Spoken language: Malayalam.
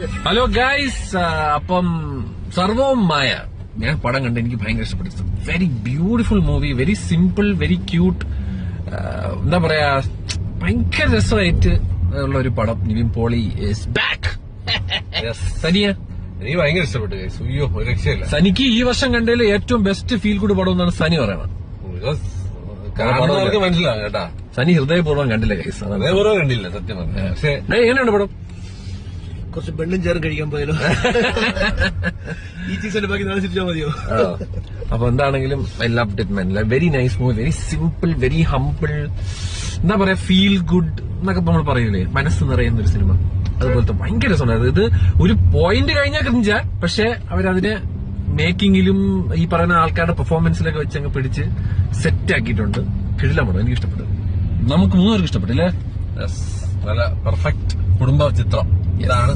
ഹലോ ഗൈസ്, അപ്പം സർവവും മായ ഞാൻ പടം കണ്ട് എനിക്ക് ഭയങ്കര ഇഷ്ടപ്പെട്ടു. Very beautiful movie, very simple, very cute. എന്താ പറയാ, ഭയങ്കര രസമായിട്ട് ഉള്ള ഒരു പടം. Nivin Pauly is back. സനിയ എനിക്ക് ഭയങ്കര ഇഷ്ടപ്പെട്ടു. അയ്യോ, ഒരു രക്ഷയില്ല. സനിക്ക് ഈ വർഷം കണ്ടതിൽ ഏറ്റവും ബെസ്റ്റ് ഫീൽ ഗുഡ് പടം എന്നാണ് സനി പറയണത്. മനസ്സിലാവും കേട്ടാ. സനി ഹൃദയപൂർവ്വം കണ്ടില്ല ഗൈസ്, അതേപോലെ കണ്ടില്ല സത്യം പറഞ്ഞ. പക്ഷെ എങ്ങനെയുണ്ട് പടം? കുറച്ച് പെണ്ണും ചേർന്ന് കഴിക്കാൻ പോയാലോ? ഈ സീസണിൽ ബാക്കി നാളെ ചിരിച്ചാൽ മതിയോ? അപ്പൊ എന്താണെങ്കിലും I loved it man. Very nice movie, very simple, very humble. എന്താ പറയാ, ഫീൽ ഗുഡ് എന്നൊക്കെ നമ്മൾ പറയൂലേ, മനസ്സ് നിറയുന്ന ഒരു സിനിമ. അതുപോലത്തെ ഭയങ്കര രസമുണ്ടായത്. ഇത് ഒരു പോയിന്റ് കഴിഞ്ഞാൽ ക്രിഞ്ച, പക്ഷെ അവരതിനെ മേക്കിങ്ങിലും ഈ പറയുന്ന ആൾക്കാരുടെ പെർഫോമൻസിലൊക്കെ വെച്ച് അങ്ങ് പിടിച്ച് സെറ്റ് ആക്കിയിട്ടുണ്ട്. കിടിലമാണ്, എനിക്ക് ഇഷ്ടപ്പെട്ടു. നമുക്ക് മൂന്നുപേർക്ക് ഇഷ്ടപ്പെട്ടില്ലേ? നല്ല പെർഫെക്റ്റ് കുടുംബ ചിത്രം ഇതാണ്.